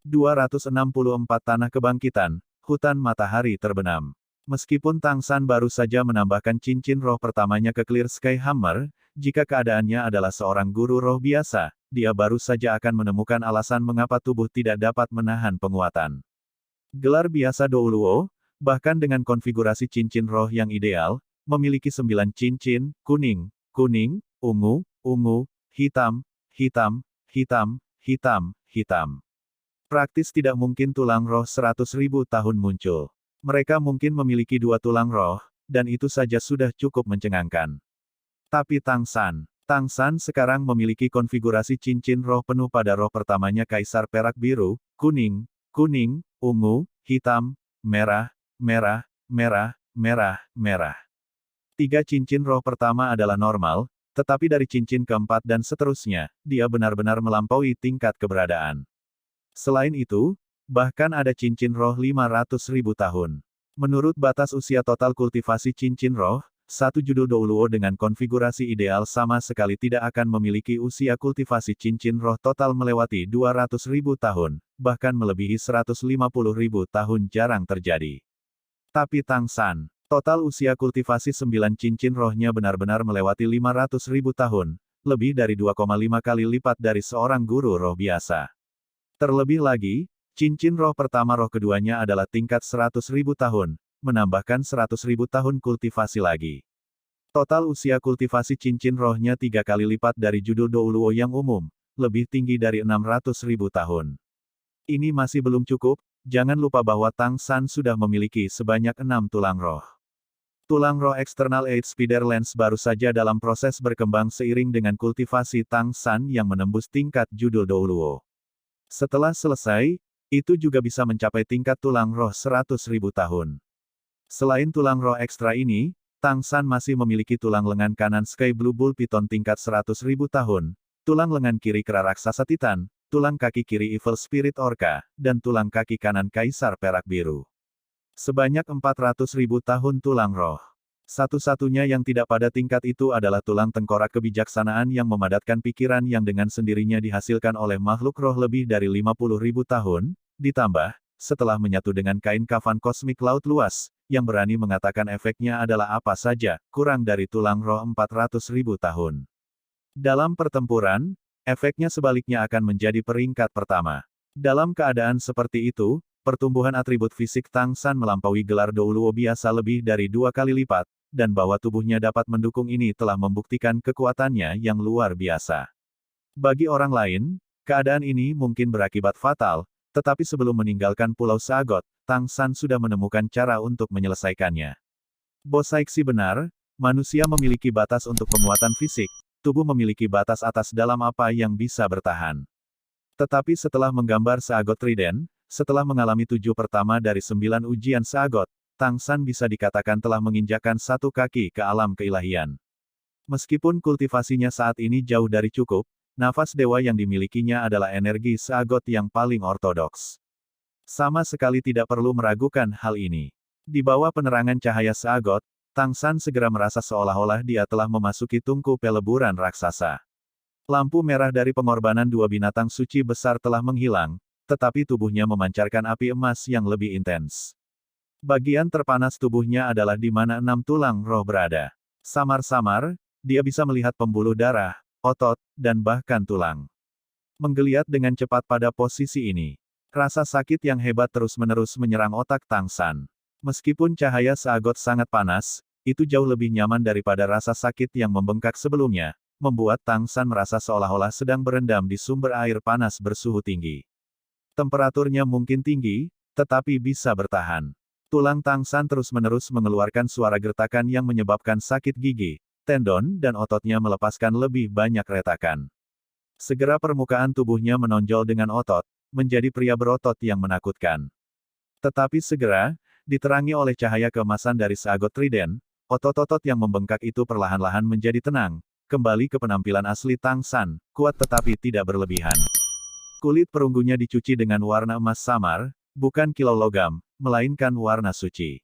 264 Tanah Kebangkitan, Hutan Matahari Terbenam. Meskipun Tang San baru saja menambahkan cincin roh pertamanya ke Clear Sky Hammer, jika keadaannya adalah seorang guru roh biasa, dia baru saja akan menemukan alasan mengapa tubuh tidak dapat menahan penguatan. Gelar biasa Douluo, bahkan dengan konfigurasi cincin roh yang ideal, memiliki 9 cincin, kuning, kuning, ungu, ungu, hitam, hitam, hitam, hitam, hitam. Praktis tidak mungkin tulang roh 100.000 tahun muncul. Mereka mungkin memiliki 2 tulang roh, dan itu saja sudah cukup mencengangkan. Tapi Tang San sekarang memiliki konfigurasi cincin roh penuh pada roh pertamanya Kaisar Perak Biru, kuning, kuning, ungu, hitam, merah, merah, merah, merah, merah. 3 cincin roh pertama adalah normal, tetapi dari cincin keempat dan seterusnya, dia benar-benar melampaui tingkat keberadaan. Selain itu, bahkan ada cincin roh 500.000 tahun. Menurut batas usia total kultivasi cincin roh, satu judul Douluo dengan konfigurasi ideal sama sekali tidak akan memiliki usia kultivasi cincin roh total melewati 200.000 tahun, bahkan melebihi 150.000 tahun jarang terjadi. Tapi Tang San, total usia kultivasi 9 cincin rohnya benar-benar melewati 500.000 tahun, lebih dari 2,5 kali lipat dari seorang guru roh biasa. Terlebih lagi, cincin roh pertama roh keduanya adalah tingkat 100.000 tahun, menambahkan 100.000 tahun kultivasi lagi. Total usia kultivasi cincin rohnya 3 kali lipat dari judul Douluo yang umum, lebih tinggi dari 600.000 tahun. Ini masih belum cukup, jangan lupa bahwa Tang San sudah memiliki sebanyak 6 tulang roh. Tulang roh eksternal 8 Spider Lens baru saja dalam proses berkembang seiring dengan kultivasi Tang San yang menembus tingkat judul Douluo. Setelah selesai, itu juga bisa mencapai tingkat tulang roh 100.000 tahun. Selain tulang roh ekstra ini, Tang San masih memiliki tulang lengan kanan Sky Blue Bull Python tingkat 100.000 tahun, tulang lengan kiri kera raksasa Titan, tulang kaki kiri Evil Spirit Orca, dan tulang kaki kanan Kaisar Perak Biru. Sebanyak 400.000 tahun tulang roh. Satu-satunya yang tidak pada tingkat itu adalah tulang tengkorak kebijaksanaan yang memadatkan pikiran yang dengan sendirinya dihasilkan oleh makhluk roh lebih dari 50.000 tahun, ditambah, setelah menyatu dengan kain kafan kosmik laut luas, yang berani mengatakan efeknya adalah apa saja, kurang dari tulang roh 400.000 tahun. Dalam pertempuran, efeknya sebaliknya akan menjadi peringkat pertama. Dalam keadaan seperti itu, pertumbuhan atribut fisik Tang San melampaui gelar Douluo biasa lebih dari 2 kali lipat, dan bahwa tubuhnya dapat mendukung ini telah membuktikan kekuatannya yang luar biasa. Bagi orang lain, keadaan ini mungkin berakibat fatal, tetapi sebelum meninggalkan Pulau Sagot, Tang San sudah menemukan cara untuk menyelesaikannya. Bosaiksi benar, manusia memiliki batas untuk penguatan fisik, tubuh memiliki batas atas dalam apa yang bisa bertahan. Tetapi setelah menggambar Sagot Trident, setelah mengalami 7 pertama dari 9 ujian Sagot, Tang San bisa dikatakan telah menginjakkan 1 kaki ke alam keilahian. Meskipun kultivasinya saat ini jauh dari cukup, nafas dewa yang dimilikinya adalah energi Sagot yang paling ortodoks. Sama sekali tidak perlu meragukan hal ini. Di bawah penerangan cahaya Sagot, Tang San segera merasa seolah-olah dia telah memasuki tungku peleburan raksasa. Lampu merah dari pengorbanan 2 binatang suci besar telah menghilang, tetapi tubuhnya memancarkan api emas yang lebih intens. Bagian terpanas tubuhnya adalah di mana 6 tulang roh berada. Samar-samar, dia bisa melihat pembuluh darah, otot, dan bahkan tulang. Menggeliat dengan cepat pada posisi ini. Rasa sakit yang hebat terus-menerus menyerang otak Tang San. Meskipun cahaya Sagot sangat panas, itu jauh lebih nyaman daripada rasa sakit yang membengkak sebelumnya, membuat Tang San merasa seolah-olah sedang berendam di sumber air panas bersuhu tinggi. Temperaturnya mungkin tinggi, tetapi bisa bertahan. Tulang Tang San terus-menerus mengeluarkan suara gertakan yang menyebabkan sakit gigi, tendon dan ototnya melepaskan lebih banyak retakan. Segera permukaan tubuhnya menonjol dengan otot, menjadi pria berotot yang menakutkan. Tetapi segera, diterangi oleh cahaya keemasan dari Sagot Trident, otot-otot yang membengkak itu perlahan-lahan menjadi tenang, kembali ke penampilan asli Tang San, kuat tetapi tidak berlebihan. Kulit perunggunya dicuci dengan warna emas samar, bukan kilau logam, melainkan warna suci.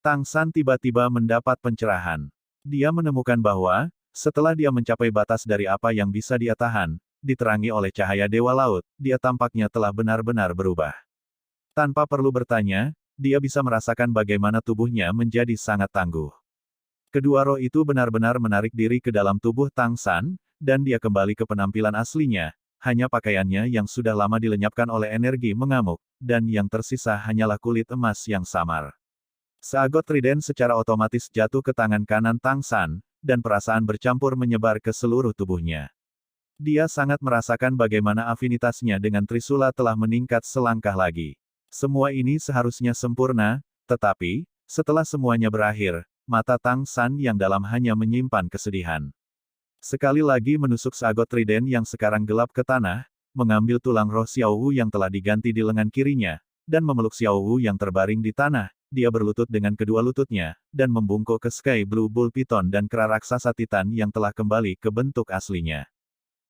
Tang San tiba-tiba mendapat pencerahan. Dia menemukan bahwa, setelah dia mencapai batas dari apa yang bisa dia tahan, diterangi oleh cahaya Dewa Laut, dia tampaknya telah benar-benar berubah. Tanpa perlu bertanya, dia bisa merasakan bagaimana tubuhnya menjadi sangat tangguh. Kedua roh itu benar-benar menarik diri ke dalam tubuh Tang San, dan dia kembali ke penampilan aslinya, hanya pakaiannya yang sudah lama dilenyapkan oleh energi mengamuk, dan yang tersisa hanyalah kulit emas yang samar. Seagot trident secara otomatis jatuh ke tangan kanan Tang San, dan perasaan bercampur menyebar ke seluruh tubuhnya. Dia sangat merasakan bagaimana afinitasnya dengan Trisula telah meningkat selangkah lagi. Semua ini seharusnya sempurna, tetapi, setelah semuanya berakhir, mata Tang San yang dalam hanya menyimpan kesedihan. Sekali lagi menusuk seagot trident yang sekarang gelap ke tanah, mengambil tulang roh Xiao Wu yang telah diganti di lengan kirinya, dan memeluk Xiao Wu yang terbaring di tanah. Dia berlutut dengan kedua lututnya, dan membungkuk ke Sky Blue Bull Python dan kera raksasa Titan yang telah kembali ke bentuk aslinya.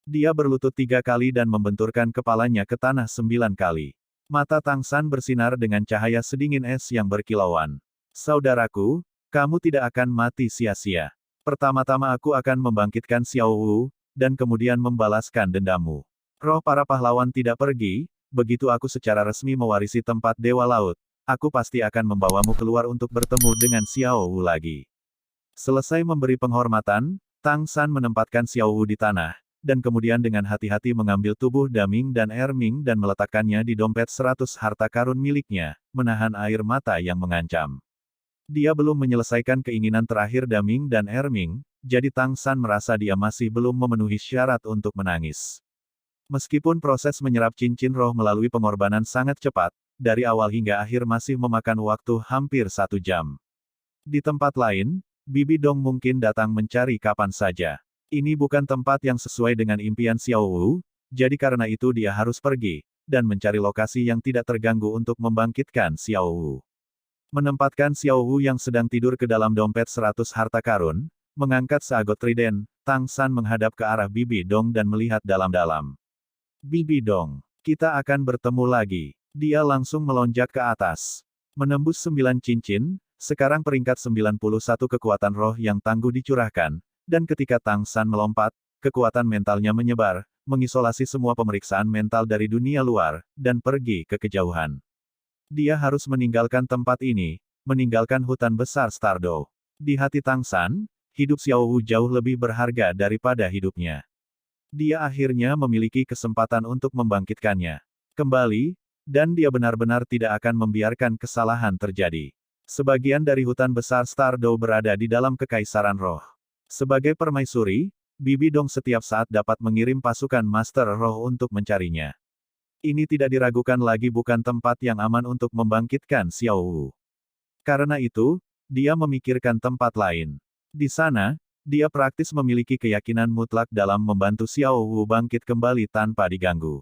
Dia berlutut 3 kali dan membenturkan kepalanya ke tanah 9 kali. Mata Tang San bersinar dengan cahaya sedingin es yang berkilauan. Saudaraku, kamu tidak akan mati sia-sia. Pertama-tama aku akan membangkitkan Xiao Wu, dan kemudian membalaskan dendammu. Roh para pahlawan tidak pergi, begitu aku secara resmi mewarisi tempat Dewa Laut. Aku pasti akan membawamu keluar untuk bertemu dengan Xiao Wu lagi. Selesai memberi penghormatan, Tang San menempatkan Xiao Wu di tanah, dan kemudian dengan hati-hati mengambil tubuh Daming dan Erming dan meletakkannya di dompet 100 harta karun miliknya, menahan air mata yang mengancam. Dia belum menyelesaikan keinginan terakhir Daming dan Erming, jadi Tang San merasa dia masih belum memenuhi syarat untuk menangis. Meskipun proses menyerap cincin roh melalui pengorbanan sangat cepat, dari awal hingga akhir masih memakan waktu hampir 1 jam. Di tempat lain, Bibi Dong mungkin datang mencari kapan saja. Ini bukan tempat yang sesuai dengan impian Xiao Wu, jadi karena itu dia harus pergi, dan mencari lokasi yang tidak terganggu untuk membangkitkan Xiao Wu. Menempatkan Xiao Wu yang sedang tidur ke dalam dompet 100 harta karun, mengangkat seagot trident, Tang San menghadap ke arah Bibi Dong dan melihat dalam-dalam. Bibi Dong, kita akan bertemu lagi. Dia langsung melonjak ke atas. Menembus 9 cincin, sekarang peringkat 91 kekuatan roh yang tangguh dicurahkan, dan ketika Tang San melompat, kekuatan mentalnya menyebar, mengisolasi semua pemeriksaan mental dari dunia luar, dan pergi ke kejauhan. Dia harus meninggalkan tempat ini, meninggalkan hutan besar Stardow. Di hati Tang San, hidup Xiao Wu jauh lebih berharga daripada hidupnya. Dia akhirnya memiliki kesempatan untuk membangkitkannya kembali, dan dia benar-benar tidak akan membiarkan kesalahan terjadi. Sebagian dari hutan besar Stardow berada di dalam kekaisaran roh. Sebagai permaisuri, Bibi Dong setiap saat dapat mengirim pasukan Master Roh untuk mencarinya. Ini tidak diragukan lagi bukan tempat yang aman untuk membangkitkan Xiao Wu. Karena itu, dia memikirkan tempat lain. Di sana, dia praktis memiliki keyakinan mutlak dalam membantu Xiao Wu bangkit kembali tanpa diganggu.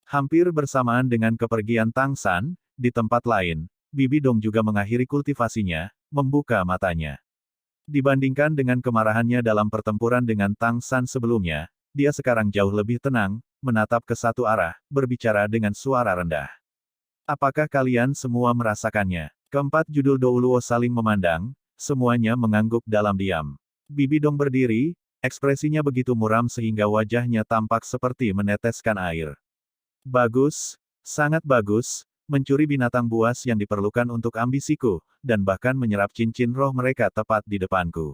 Hampir bersamaan dengan kepergian Tang San, di tempat lain, Bibi Dong juga mengakhiri kultivasinya, membuka matanya. Dibandingkan dengan kemarahannya dalam pertempuran dengan Tang San sebelumnya, dia sekarang jauh lebih tenang, menatap ke satu arah, berbicara dengan suara rendah. Apakah kalian semua merasakannya? Keempat judul Douluo saling memandang, semuanya mengangguk dalam diam. Bibi Dong berdiri, ekspresinya begitu muram sehingga wajahnya tampak seperti meneteskan air. Bagus, sangat bagus, mencuri binatang buas yang diperlukan untuk ambisiku, dan bahkan menyerap cincin roh mereka tepat di depanku.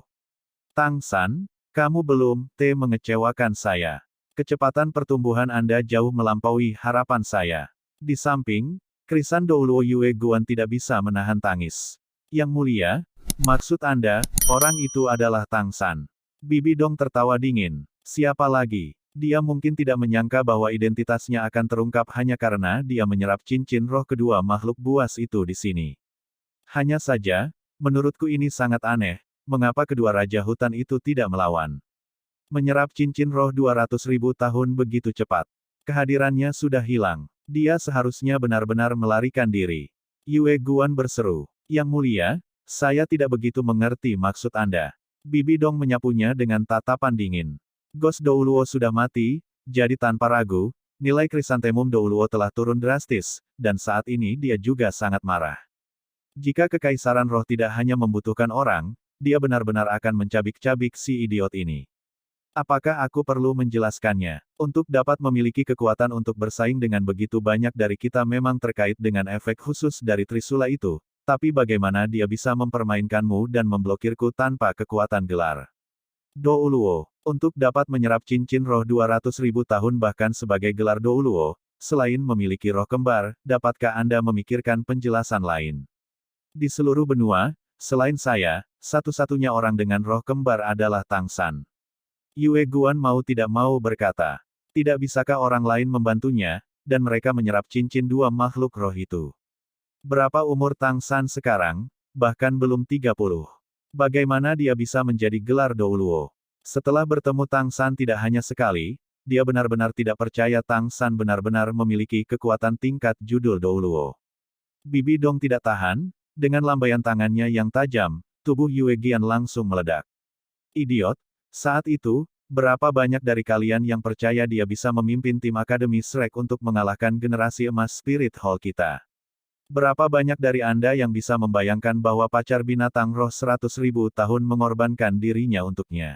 Tang San, kamu belum mengecewakan saya. Kecepatan pertumbuhan Anda jauh melampaui harapan saya. Di samping, Krisan Douluo Yue Guan tidak bisa menahan tangis. Yang mulia, maksud Anda, orang itu adalah Tang San. Bibi Dong tertawa dingin. Siapa lagi? Dia mungkin tidak menyangka bahwa identitasnya akan terungkap hanya karena dia menyerap cincin roh kedua makhluk buas itu di sini. Hanya saja, menurutku ini sangat aneh, mengapa kedua raja hutan itu tidak melawan. Menyerap cincin roh 200.000 tahun begitu cepat. Kehadirannya sudah hilang. Dia seharusnya benar-benar melarikan diri. Yue Guan berseru. Yang mulia, saya tidak begitu mengerti maksud Anda. Bibi Dong menyapunya dengan tatapan dingin. Ghost Douluo sudah mati, jadi tanpa ragu, nilai krisantemum Douluo telah turun drastis, dan saat ini dia juga sangat marah. Jika kekaisaran roh tidak hanya membutuhkan orang, dia benar-benar akan mencabik-cabik si idiot ini. Apakah aku perlu menjelaskannya? Untuk dapat memiliki kekuatan untuk bersaing dengan begitu banyak dari kita memang terkait dengan efek khusus dari Trisula itu, tapi bagaimana dia bisa mempermainkanmu dan memblokirku tanpa kekuatan gelar? Douluo. Untuk dapat menyerap cincin roh 200.000 tahun bahkan sebagai gelar Douluo, selain memiliki roh kembar, dapatkah Anda memikirkan penjelasan lain? Di seluruh benua, selain saya, satu-satunya orang dengan roh kembar adalah Tang San. Yue Guan mau tidak mau berkata, tidak bisakah orang lain membantunya, dan mereka menyerap cincin dua makhluk roh itu? Berapa umur Tang San sekarang? Bahkan belum 30. Bagaimana dia bisa menjadi gelar Douluo? Setelah bertemu Tang San tidak hanya sekali, dia benar-benar tidak percaya Tang San benar-benar memiliki kekuatan tingkat judul Douluo. Bibi Dong tidak tahan, dengan lambaian tangannya yang tajam, tubuh Yue Gian langsung meledak. Idiot! Saat itu, berapa banyak dari kalian yang percaya dia bisa memimpin tim Akademi Shrek untuk mengalahkan generasi emas Spirit Hall kita? Berapa banyak dari Anda yang bisa membayangkan bahwa pacar binatang roh 100.000 tahun mengorbankan dirinya untuknya?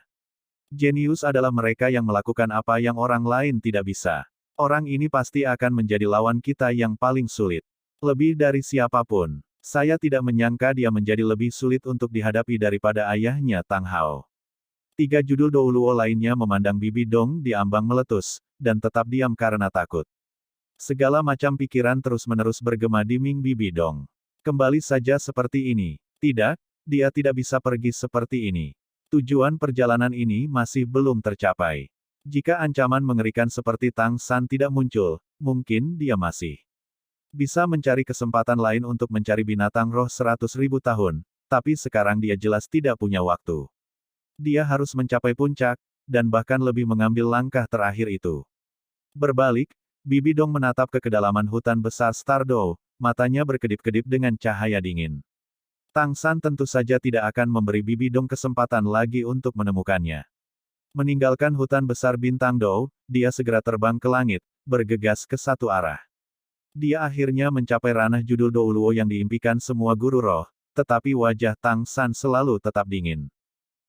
Jenius adalah mereka yang melakukan apa yang orang lain tidak bisa. Orang ini pasti akan menjadi lawan kita yang paling sulit. Lebih dari siapapun. Saya tidak menyangka dia menjadi lebih sulit untuk dihadapi daripada ayahnya Tang Hao. 3 judul Douluo lainnya memandang Bibi Dong di ambang meletus, dan tetap diam karena takut. Segala macam pikiran terus-menerus bergema di Ming Bibi Dong. Kembali saja seperti ini. Tidak, dia tidak bisa pergi seperti ini. Tujuan perjalanan ini masih belum tercapai. Jika ancaman mengerikan seperti Tang San tidak muncul, mungkin dia masih bisa mencari kesempatan lain untuk mencari binatang roh 100.000 tahun, tapi sekarang dia jelas tidak punya waktu. Dia harus mencapai puncak, dan bahkan lebih mengambil langkah terakhir itu. Berbalik, Bibi Dong menatap ke kedalaman hutan besar Stardow, matanya berkedip-kedip dengan cahaya dingin. Tang San tentu saja tidak akan memberi Bibi Dong kesempatan lagi untuk menemukannya. Meninggalkan hutan besar Bintang Dou, dia segera terbang ke langit, bergegas ke satu arah. Dia akhirnya mencapai ranah judul Douluo yang diimpikan semua guru roh, tetapi wajah Tang San selalu tetap dingin.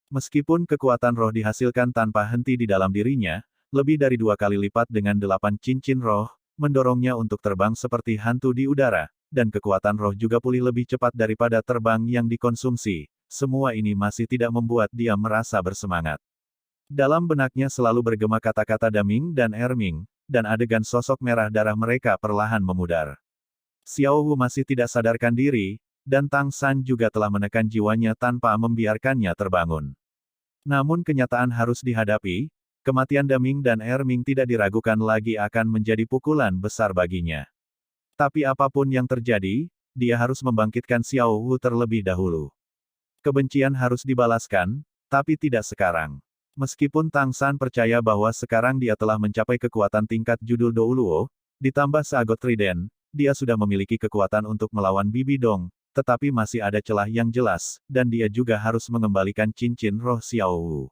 Meskipun kekuatan roh dihasilkan tanpa henti di dalam dirinya, lebih dari 2 kali lipat dengan 8 cincin roh, mendorongnya untuk terbang seperti hantu di udara, dan kekuatan roh juga pulih lebih cepat daripada terbang yang dikonsumsi. Semua ini masih tidak membuat dia merasa bersemangat. Dalam benaknya selalu bergema kata-kata Daming dan Erming, dan adegan sosok merah darah mereka perlahan memudar. Xiao Wu masih tidak sadarkan diri, dan Tang San juga telah menekan jiwanya tanpa membiarkannya terbangun. Namun kenyataan harus dihadapi, kematian Daming dan Erming tidak diragukan lagi akan menjadi pukulan besar baginya. Tapi apapun yang terjadi, dia harus membangkitkan Xiao Wu terlebih dahulu. Kebencian harus dibalaskan, tapi tidak sekarang. Meskipun Tang San percaya bahwa sekarang dia telah mencapai kekuatan tingkat judul Douluo, ditambah seagot trident, dia sudah memiliki kekuatan untuk melawan Bibi Dong, tetapi masih ada celah yang jelas, dan dia juga harus mengembalikan cincin roh Xiao Wu.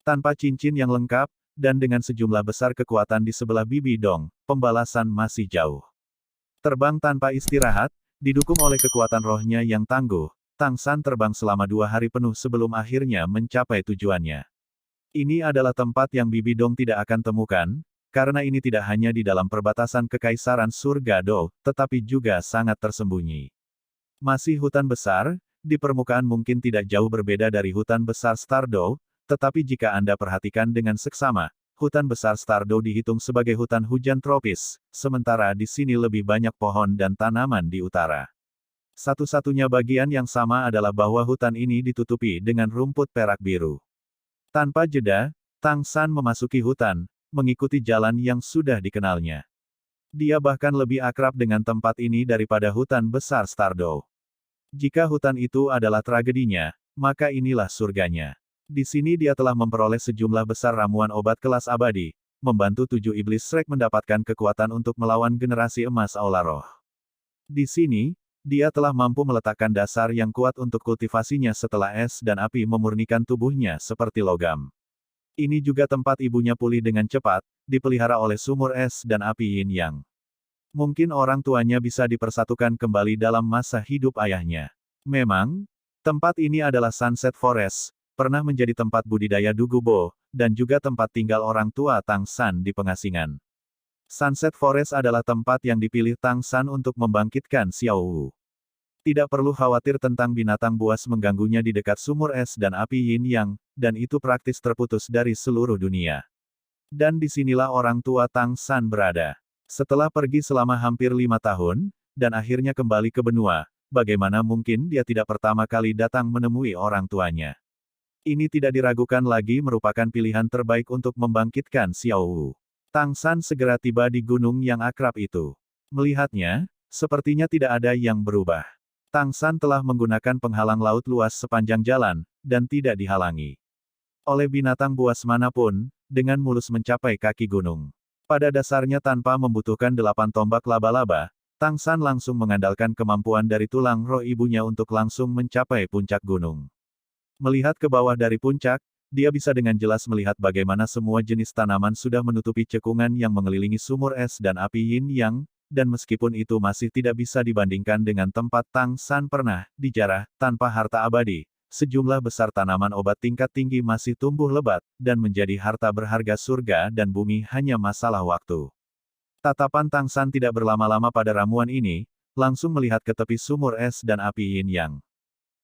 Tanpa cincin yang lengkap, dan dengan sejumlah besar kekuatan di sebelah Bibi Dong, pembalasan masih jauh. Terbang tanpa istirahat, didukung oleh kekuatan rohnya yang tangguh, Tang San terbang selama 2 hari penuh sebelum akhirnya mencapai tujuannya. Ini adalah tempat yang Bibi Dong tidak akan temukan, karena ini tidak hanya di dalam perbatasan Kekaisaran Surga Dou, tetapi juga sangat tersembunyi. Masih hutan besar, di permukaan mungkin tidak jauh berbeda dari hutan besar Stardow, tetapi jika Anda perhatikan dengan seksama, hutan besar Stardow dihitung sebagai hutan hujan tropis, sementara di sini lebih banyak pohon dan tanaman di utara. Satu-satunya bagian yang sama adalah bahwa hutan ini ditutupi dengan rumput perak biru. Tanpa jeda, Tang San memasuki hutan, mengikuti jalan yang sudah dikenalnya. Dia bahkan lebih akrab dengan tempat ini daripada hutan besar Stardow. Jika hutan itu adalah tragedinya, maka inilah surganya. Di sini dia telah memperoleh sejumlah besar ramuan obat kelas abadi, membantu 7 iblis Shrek mendapatkan kekuatan untuk melawan generasi emas Aula Roh. Di sini, dia telah mampu meletakkan dasar yang kuat untuk kultivasinya setelah es dan api memurnikan tubuhnya seperti logam. Ini juga tempat ibunya pulih dengan cepat, dipelihara oleh sumur es dan api Yin Yang. Mungkin orang tuanya bisa dipersatukan kembali dalam masa hidup ayahnya. Memang, tempat ini adalah Sunset Forest, pernah menjadi tempat budidaya Dugubo, dan juga tempat tinggal orang tua Tang San di pengasingan. Sunset Forest adalah tempat yang dipilih Tang San untuk membangkitkan Xiao Wu. Tidak perlu khawatir tentang binatang buas mengganggunya di dekat sumur es dan api Yin Yang, dan itu praktis terputus dari seluruh dunia. Dan disinilah orang tua Tang San berada. Setelah pergi selama hampir 5 tahun, dan akhirnya kembali ke benua, bagaimana mungkin dia tidak pertama kali datang menemui orang tuanya. Ini tidak diragukan lagi merupakan pilihan terbaik untuk membangkitkan Xiao Wu. Tang San segera tiba di gunung yang akrab itu. Melihatnya, sepertinya tidak ada yang berubah. Tang San telah menggunakan penghalang laut luas sepanjang jalan, dan tidak dihalangi oleh binatang buas manapun, dengan mulus mencapai kaki gunung. Pada dasarnya tanpa membutuhkan 8 tombak laba-laba, Tang San langsung mengandalkan kemampuan dari tulang roh ibunya untuk langsung mencapai puncak gunung. Melihat ke bawah dari puncak, dia bisa dengan jelas melihat bagaimana semua jenis tanaman sudah menutupi cekungan yang mengelilingi sumur es dan api Yin Yang, dan meskipun itu masih tidak bisa dibandingkan dengan tempat Tang San pernah dijarah, tanpa harta abadi, sejumlah besar tanaman obat tingkat tinggi masih tumbuh lebat, dan menjadi harta berharga surga dan bumi hanya masalah waktu. Tatapan Tang San tidak berlama-lama pada ramuan ini, langsung melihat ke tepi sumur es dan api Yin Yang.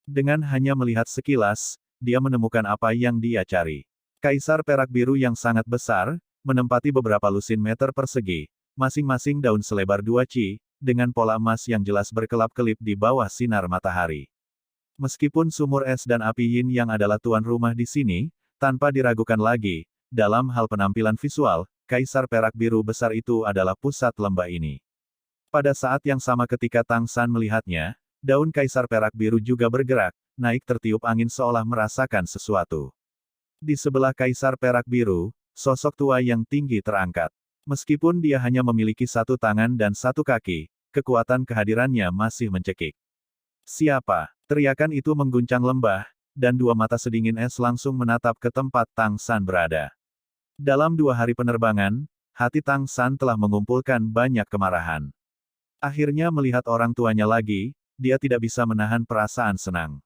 Dengan hanya melihat sekilas, dia menemukan apa yang dia cari. Kaisar perak biru yang sangat besar, menempati beberapa lusin meter persegi, masing-masing daun selebar 2 ci, dengan pola emas yang jelas berkelap-kelip di bawah sinar matahari. Meskipun sumur es dan api Yin Yang adalah tuan rumah di sini, tanpa diragukan lagi, dalam hal penampilan visual, Kaisar perak biru besar itu adalah pusat lembah ini. Pada saat yang sama ketika Tang San melihatnya, daun Kaisar perak biru juga bergerak, naik tertiup angin seolah merasakan sesuatu. Di sebelah Kaisar perak biru, sosok tua yang tinggi terangkat. Meskipun dia hanya memiliki 1 tangan dan 1 kaki, kekuatan kehadirannya masih mencekik. Siapa? Teriakan itu mengguncang lembah, dan 2 mata sedingin es langsung menatap ke tempat Tang San berada. Dalam 2 hari penerbangan, hati Tang San telah mengumpulkan banyak kemarahan. Akhirnya melihat orang tuanya lagi, dia tidak bisa menahan perasaan senang.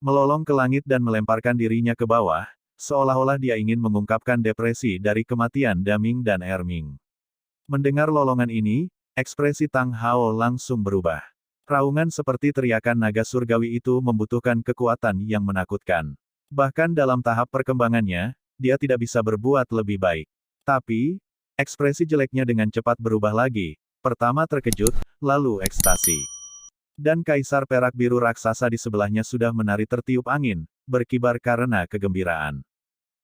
Melolong ke langit dan melemparkan dirinya ke bawah, seolah-olah dia ingin mengungkapkan depresi dari kematian Daming dan Erming. Mendengar lolongan ini, ekspresi Tang Hao langsung berubah. Raungan seperti teriakan naga surgawi itu membutuhkan kekuatan yang menakutkan. Bahkan dalam tahap perkembangannya, dia tidak bisa berbuat lebih baik. Tapi, ekspresi jeleknya dengan cepat berubah lagi, pertama terkejut, lalu ekstasi. Dan Kaisar perak biru raksasa di sebelahnya sudah menari tertiup angin, berkibar karena kegembiraan.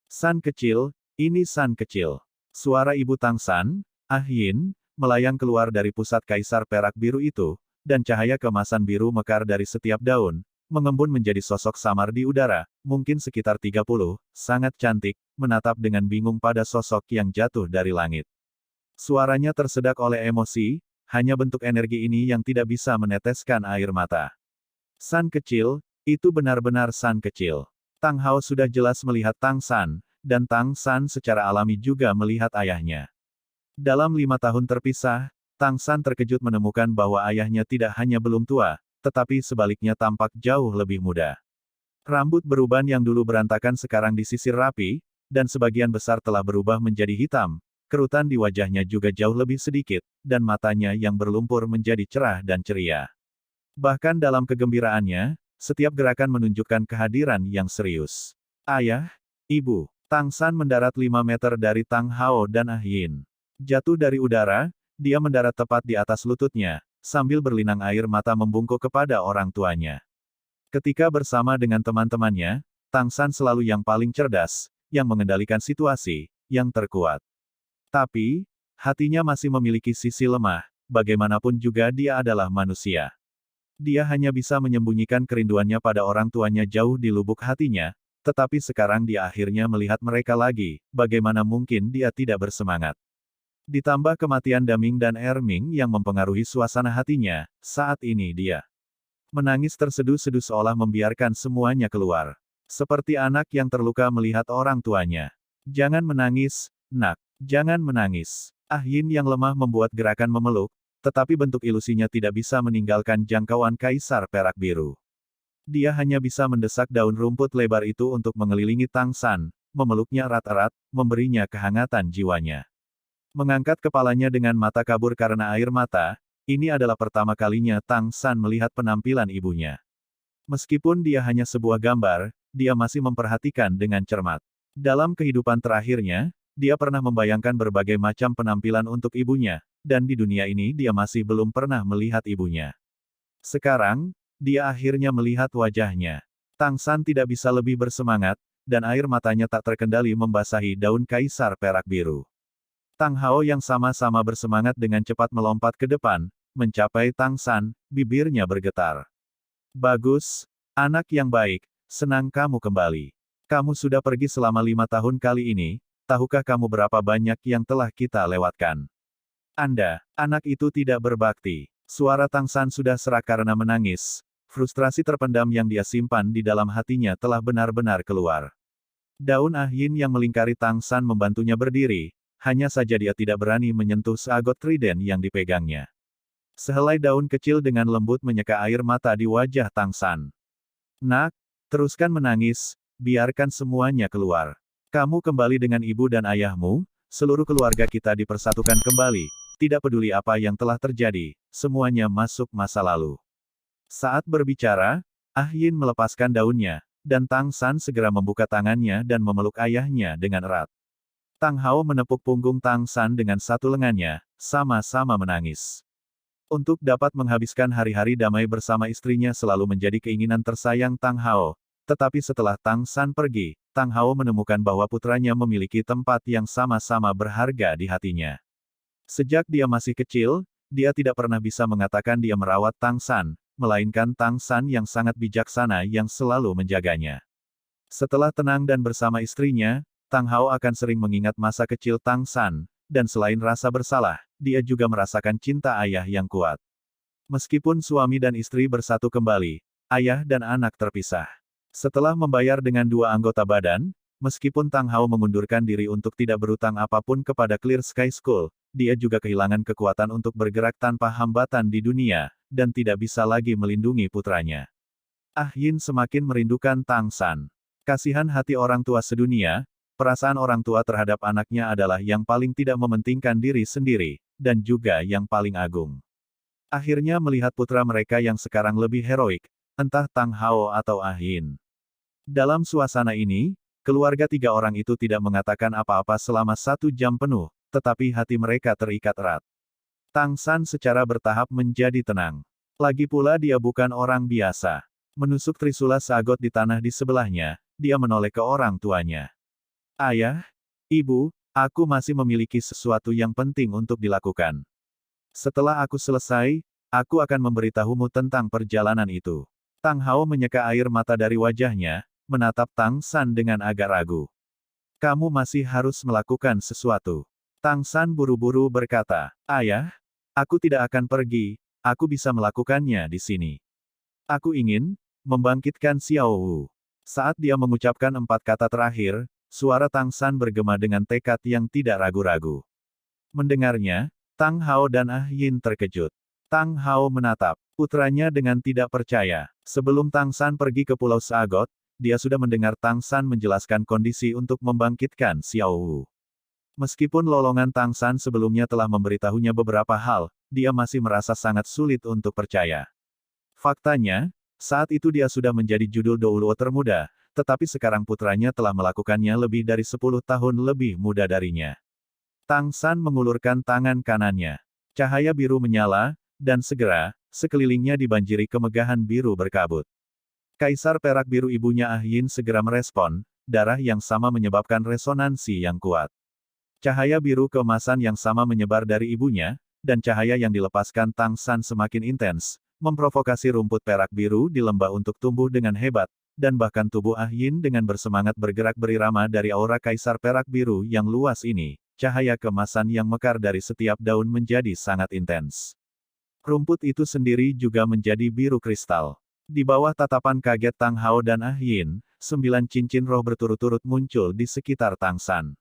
San kecil, ini San kecil. Suara ibu Tang San, Ah Yin, melayang keluar dari pusat Kaisar perak biru itu, dan cahaya keemasan biru mekar dari setiap daun, mengembun menjadi sosok samar di udara, mungkin sekitar 30, sangat cantik, menatap dengan bingung pada sosok yang jatuh dari langit. Suaranya tersedak oleh emosi, hanya bentuk energi ini yang tidak bisa meneteskan air mata. San kecil, itu benar-benar San kecil. Tang Hao sudah jelas melihat Tang San, dan Tang San secara alami juga melihat ayahnya. Dalam 5 tahun terpisah, Tang San terkejut menemukan bahwa ayahnya tidak hanya belum tua, tetapi sebaliknya tampak jauh lebih muda. Rambut beruban yang dulu berantakan sekarang disisir rapi, dan sebagian besar telah berubah menjadi hitam, kerutan di wajahnya juga jauh lebih sedikit, dan matanya yang berlumpur menjadi cerah dan ceria. Bahkan dalam kegembiraannya, setiap gerakan menunjukkan kehadiran yang serius. Ayah, ibu, Tang San mendarat 5 meter dari Tang Hao dan Ah Yin. Jatuh dari udara, dia mendarat tepat di atas lututnya, sambil berlinang air mata membungkuk kepada orang tuanya. Ketika bersama dengan teman-temannya, Tang San selalu yang paling cerdas, yang mengendalikan situasi, yang terkuat. Tapi, hatinya masih memiliki sisi lemah, bagaimanapun juga dia adalah manusia. Dia hanya bisa menyembunyikan kerinduannya pada orang tuanya jauh di lubuk hatinya, tetapi sekarang dia akhirnya melihat mereka lagi, bagaimana mungkin dia tidak bersemangat. Ditambah kematian Daming dan Erming yang mempengaruhi suasana hatinya, saat ini dia menangis terseduh-seduh seolah membiarkan semuanya keluar. Seperti anak yang terluka melihat orang tuanya. Jangan menangis, nak. Jangan menangis. Ah Yin yang lemah membuat gerakan memeluk, tetapi bentuk ilusinya tidak bisa meninggalkan jangkauan Kaisar perak biru. Dia hanya bisa mendesak daun rumput lebar itu untuk mengelilingi Tang San, memeluknya erat-erat, memberinya kehangatan jiwanya. Mengangkat kepalanya dengan mata kabur karena air mata, ini adalah pertama kalinya Tang San melihat penampilan ibunya. Meskipun dia hanya sebuah gambar, dia masih memperhatikan dengan cermat. Dalam kehidupan terakhirnya, dia pernah membayangkan berbagai macam penampilan untuk ibunya, dan di dunia ini dia masih belum pernah melihat ibunya. Sekarang, dia akhirnya melihat wajahnya. Tang San tidak bisa lebih bersemangat, dan air matanya tak terkendali membasahi daun kaisar perak biru. Tang Hao yang sama-sama bersemangat dengan cepat melompat ke depan, mencapai Tang San, bibirnya bergetar. Bagus, anak yang baik, senang kamu kembali. Kamu sudah pergi selama 5 tahun kali ini, tahukah kamu berapa banyak yang telah kita lewatkan? Anda, anak itu tidak berbakti. Suara Tang San sudah serak karena menangis. Frustrasi terpendam yang dia simpan di dalam hatinya telah benar-benar keluar. Daun ahyin yang melingkari Tang San membantunya berdiri, hanya saja dia tidak berani menyentuh seagot trident yang dipegangnya. Sehelai daun kecil dengan lembut menyeka air mata di wajah Tang San. Nak, teruskan menangis, biarkan semuanya keluar. Kamu kembali dengan ibu dan ayahmu, seluruh keluarga kita dipersatukan kembali, tidak peduli apa yang telah terjadi, semuanya masuk masa lalu. Saat berbicara, Ahyin melepaskan daunnya, dan Tang San segera membuka tangannya dan memeluk ayahnya dengan erat. Tang Hao menepuk punggung Tang San dengan satu lengannya, sama-sama menangis. Untuk dapat menghabiskan hari-hari damai bersama istrinya selalu menjadi keinginan tersayang Tang Hao, tetapi setelah Tang San pergi, Tang Hao menemukan bahwa putranya memiliki tempat yang sama-sama berharga di hatinya. Sejak dia masih kecil, dia tidak pernah bisa mengatakan dia merawat Tang San, melainkan Tang San yang sangat bijaksana yang selalu menjaganya. Setelah tenang dan bersama istrinya, Tang Hao akan sering mengingat masa kecil Tang San, dan selain rasa bersalah, dia juga merasakan cinta ayah yang kuat. Meskipun suami dan istri bersatu kembali, ayah dan anak terpisah. Setelah membayar dengan 2 anggota badan, meskipun Tang Hao mengundurkan diri untuk tidak berutang apapun kepada Clear Sky School, dia juga kehilangan kekuatan untuk bergerak tanpa hambatan di dunia, dan tidak bisa lagi melindungi putranya. Ahyin semakin merindukan Tang San. Kasihan hati orang tua sedunia, perasaan orang tua terhadap anaknya adalah yang paling tidak mementingkan diri sendiri, dan juga yang paling agung. Akhirnya melihat putra mereka yang sekarang lebih heroik, entah Tang Hao atau Ahyin. Dalam suasana ini, keluarga 3 orang itu tidak mengatakan apa-apa selama 1 jam penuh, tetapi hati mereka terikat erat. Tang San secara bertahap menjadi tenang. Lagi pula dia bukan orang biasa. Menusuk trisula sagot di tanah di sebelahnya, dia menoleh ke orang tuanya. Ayah, ibu, aku masih memiliki sesuatu yang penting untuk dilakukan. Setelah aku selesai, aku akan memberitahumu tentang perjalanan itu. Tang Hao menyeka air mata dari wajahnya, menatap Tang San dengan agak ragu. Kamu masih harus melakukan sesuatu. Tang San buru-buru berkata, Ayah, aku tidak akan pergi, aku bisa melakukannya di sini. Aku ingin membangkitkan Xiao Wu. Saat dia mengucapkan 4 kata terakhir, suara Tang San bergema dengan tekad yang tidak ragu-ragu. Mendengarnya, Tang Hao dan Ahyin terkejut. Tang Hao menatap putranya dengan tidak percaya. Sebelum Tang San pergi ke Pulau Sagot, dia sudah mendengar Tang San menjelaskan kondisi untuk membangkitkan Xiao Wu. Meskipun lolongan Tang San sebelumnya telah memberitahunya beberapa hal, dia masih merasa sangat sulit untuk percaya. Faktanya, saat itu dia sudah menjadi judul Douluo termuda, tetapi sekarang putranya telah melakukannya lebih dari 10 tahun lebih muda darinya. Tang San mengulurkan tangan kanannya. Cahaya biru menyala, dan segera, sekelilingnya dibanjiri kemegahan biru berkabut. Kaisar perak biru ibunya Ahyin segera merespon, darah yang sama menyebabkan resonansi yang kuat. Cahaya biru keemasan yang sama menyebar dari ibunya, dan cahaya yang dilepaskan Tang San semakin intens, memprovokasi rumput perak biru di lembah untuk tumbuh dengan hebat, dan bahkan tubuh Ahyin dengan bersemangat bergerak berirama dari aura kaisar perak biru yang luas ini. Cahaya keemasan yang mekar dari setiap daun menjadi sangat intens. Rumput itu sendiri juga menjadi biru kristal. Di bawah tatapan kaget Tang Hao dan Ahyin, 9 cincin roh berturut-turut muncul di sekitar Tang San.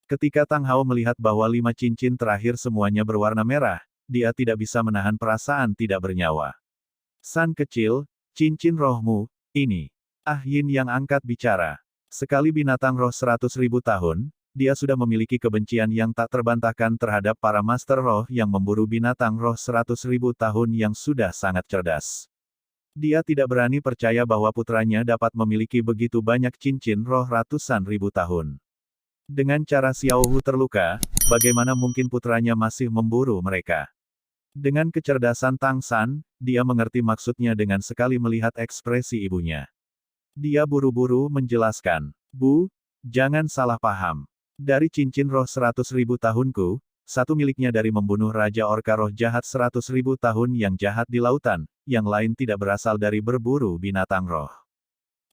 Ketika Tang Hao melihat bahwa 5 cincin terakhir semuanya berwarna merah, dia tidak bisa menahan perasaan tidak bernyawa. San kecil, cincin rohmu, ini. Ahyin yang angkat bicara. Sekali binatang roh 100.000 tahun, dia sudah memiliki kebencian yang tak terbantahkan terhadap para master roh yang memburu binatang roh 100.000 tahun yang sudah sangat cerdas. Dia tidak berani percaya bahwa putranya dapat memiliki begitu banyak cincin roh ratusan ribu tahun. Dengan cara Xiao Hu terluka, bagaimana mungkin putranya masih memburu mereka? Dengan kecerdasan Tang San, dia mengerti maksudnya dengan sekali melihat ekspresi ibunya. Dia buru-buru menjelaskan, "Bu, jangan salah paham. Dari cincin roh 100.000 tahunku, satu miliknya dari membunuh Raja Orka roh jahat 100.000 tahun yang jahat di lautan, yang lain tidak berasal dari berburu binatang roh."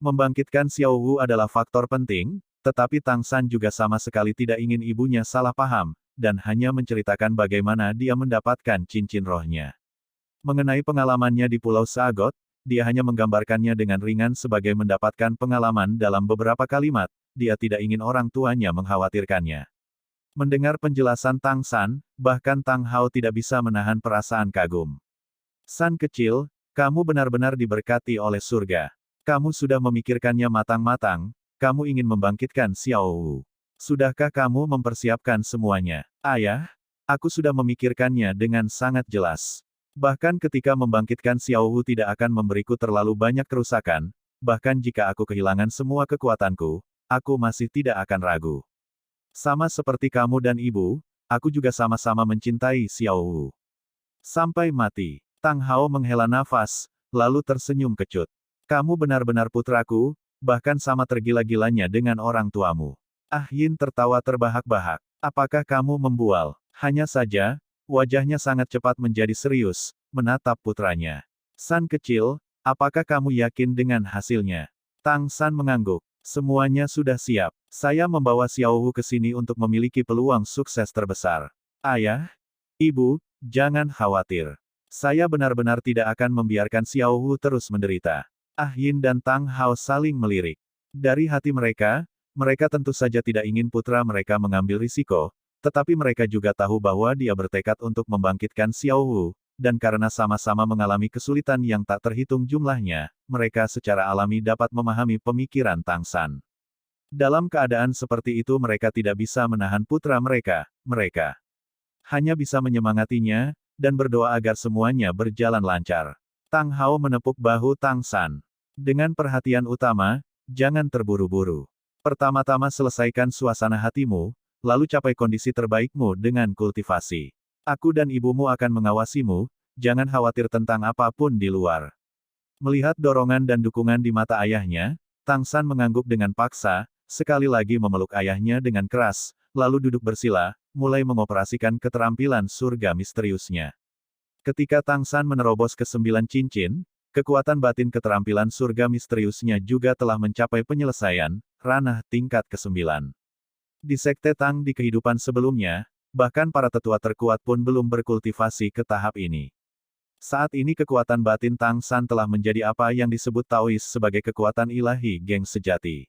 Membangkitkan Xiao Hu adalah faktor penting, tetapi Tang San juga sama sekali tidak ingin ibunya salah paham, dan hanya menceritakan bagaimana dia mendapatkan cincin rohnya. Mengenai pengalamannya di Pulau Sagot, dia hanya menggambarkannya dengan ringan sebagai mendapatkan pengalaman dalam beberapa kalimat, dia tidak ingin orang tuanya mengkhawatirkannya. Mendengar penjelasan Tang San, bahkan Tang Hao tidak bisa menahan perasaan kagum. "San kecil, kamu benar-benar diberkati oleh surga. Kamu sudah memikirkannya matang-matang, kamu ingin membangkitkan Xiao Wu. Sudahkah kamu mempersiapkan semuanya?" "Ayah, aku sudah memikirkannya dengan sangat jelas. Bahkan ketika membangkitkan Xiao Wu tidak akan memberiku terlalu banyak kerusakan, bahkan jika aku kehilangan semua kekuatanku, aku masih tidak akan ragu. Sama seperti kamu dan ibu, aku juga sama-sama mencintai Xiao Wu. Sampai mati." Tang Hao menghela nafas, lalu tersenyum kecut. "Kamu benar-benar putraku, bahkan sama tergila-gilanya dengan orang tuamu." Ah Yin tertawa terbahak-bahak. "Apakah kamu membual?" Hanya saja, wajahnya sangat cepat menjadi serius, menatap putranya. "San kecil, apakah kamu yakin dengan hasilnya?" Tang San mengangguk. "Semuanya sudah siap. Saya membawa Xiao Hu ke sini untuk memiliki peluang sukses terbesar. Ayah, ibu, jangan khawatir. Saya benar-benar tidak akan membiarkan Xiao Hu terus menderita." Ah Yin dan Tang Hao saling melirik. Dari hati mereka, mereka tentu saja tidak ingin putra mereka mengambil risiko, tetapi mereka juga tahu bahwa dia bertekad untuk membangkitkan Xiao Hu, dan karena sama-sama mengalami kesulitan yang tak terhitung jumlahnya, mereka secara alami dapat memahami pemikiran Tang San. Dalam keadaan seperti itu mereka tidak bisa menahan putra mereka, mereka hanya bisa menyemangatinya, dan berdoa agar semuanya berjalan lancar. Tang Hao menepuk bahu Tang San. "Dengan perhatian utama, jangan terburu-buru. Pertama-tama selesaikan suasana hatimu, lalu capai kondisi terbaikmu dengan kultivasi. Aku dan ibumu akan mengawasimu, jangan khawatir tentang apapun di luar." Melihat dorongan dan dukungan di mata ayahnya, Tang San mengangguk dengan paksa, sekali lagi memeluk ayahnya dengan keras, lalu duduk bersila, mulai mengoperasikan keterampilan surga misteriusnya. Ketika Tang San menerobos ke 9 cincin, kekuatan batin keterampilan surga misteriusnya juga telah mencapai penyelesaian, ranah tingkat ke-9. Di Sekte Tang di kehidupan sebelumnya, bahkan para tetua terkuat pun belum berkultivasi ke tahap ini. Saat ini kekuatan batin Tang San telah menjadi apa yang disebut Taois sebagai kekuatan ilahi geng sejati.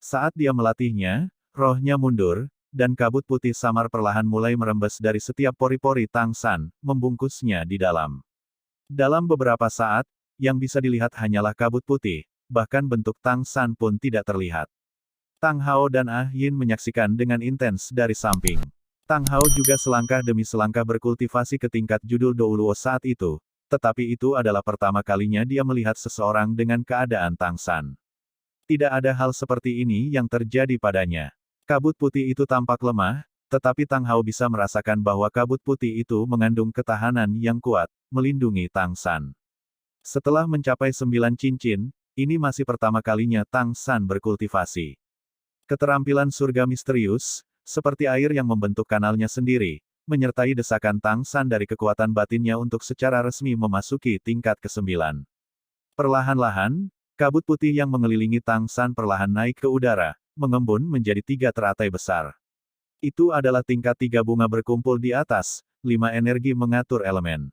Saat dia melatihnya, rohnya mundur, dan kabut putih samar perlahan mulai merembes dari setiap pori-pori Tang San, membungkusnya di dalam. Dalam beberapa saat, yang bisa dilihat hanyalah kabut putih, bahkan bentuk Tang San pun tidak terlihat. Tang Hao dan Ah Yin menyaksikan dengan intens dari samping. Tang Hao juga selangkah demi selangkah berkultivasi ke tingkat judul Douluo saat itu, tetapi itu adalah pertama kalinya dia melihat seseorang dengan keadaan Tang San. Tidak ada hal seperti ini yang terjadi padanya. Kabut putih itu tampak lemah, tetapi Tang Hao bisa merasakan bahwa kabut putih itu mengandung ketahanan yang kuat, melindungi Tang San. Setelah mencapai 9 cincin, ini masih pertama kalinya Tang San berkultivasi. Keterampilan surga misterius, seperti air yang membentuk kanalnya sendiri, menyertai desakan Tang San dari kekuatan batinnya untuk secara resmi memasuki tingkat ke-9. Perlahan-lahan, kabut putih yang mengelilingi Tang San perlahan naik ke udara, mengembun menjadi 3 teratai besar. Itu adalah tingkat 3 bunga berkumpul di atas, 5 energi mengatur elemen.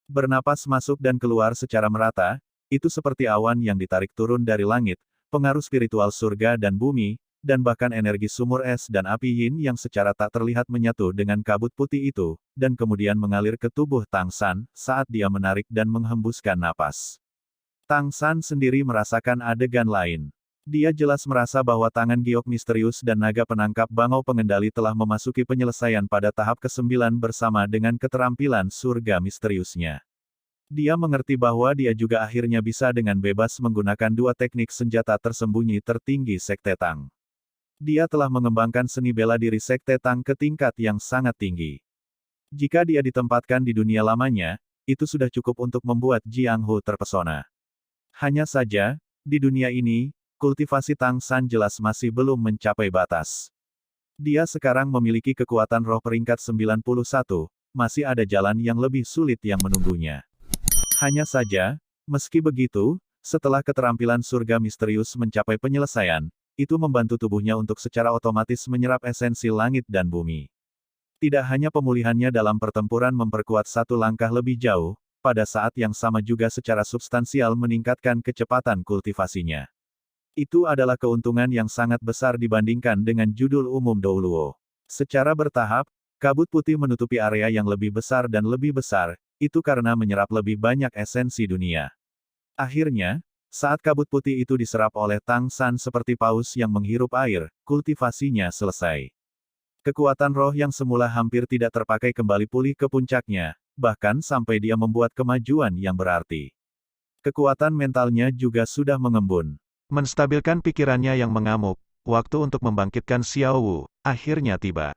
Bernapas masuk dan keluar secara merata, itu seperti awan yang ditarik turun dari langit, pengaruh spiritual surga dan bumi, dan bahkan energi sumur es dan api yin yang secara tak terlihat menyatu dengan kabut putih itu, dan kemudian mengalir ke tubuh Tang San, saat dia menarik dan menghembuskan napas. Tang San sendiri merasakan adegan lain. Dia jelas merasa bahwa tangan giok misterius dan naga penangkap bangau pengendali telah memasuki penyelesaian pada tahap ke-9 bersama dengan keterampilan surga misteriusnya. Dia mengerti bahwa dia juga akhirnya bisa dengan bebas menggunakan dua teknik senjata tersembunyi tertinggi Sekte Tang. Dia telah mengembangkan seni bela diri Sekte Tang ke tingkat yang sangat tinggi. Jika dia ditempatkan di dunia lamanya, itu sudah cukup untuk membuat Jiang Hu terpesona. Hanya saja, di dunia ini, kultivasi Tang San jelas masih belum mencapai batas. Dia sekarang memiliki kekuatan roh peringkat 91, masih ada jalan yang lebih sulit yang menunggunya. Hanya saja, meski begitu, setelah keterampilan surga misterius mencapai penyelesaian, itu membantu tubuhnya untuk secara otomatis menyerap esensi langit dan bumi. Tidak hanya pemulihannya dalam pertempuran memperkuat satu langkah lebih jauh, pada saat yang sama juga secara substansial meningkatkan kecepatan kultivasinya. Itu adalah keuntungan yang sangat besar dibandingkan dengan judul umum Douluo. Secara bertahap, kabut putih menutupi area yang lebih besar dan lebih besar, itu karena menyerap lebih banyak esensi dunia. Akhirnya, saat kabut putih itu diserap oleh Tang San seperti paus yang menghirup air, kultivasinya selesai. Kekuatan roh yang semula hampir tidak terpakai kembali pulih ke puncaknya, bahkan sampai dia membuat kemajuan yang berarti. Kekuatan mentalnya juga sudah mengembun. Menstabilkan pikirannya yang mengamuk, waktu untuk membangkitkan Xiao Wu akhirnya tiba.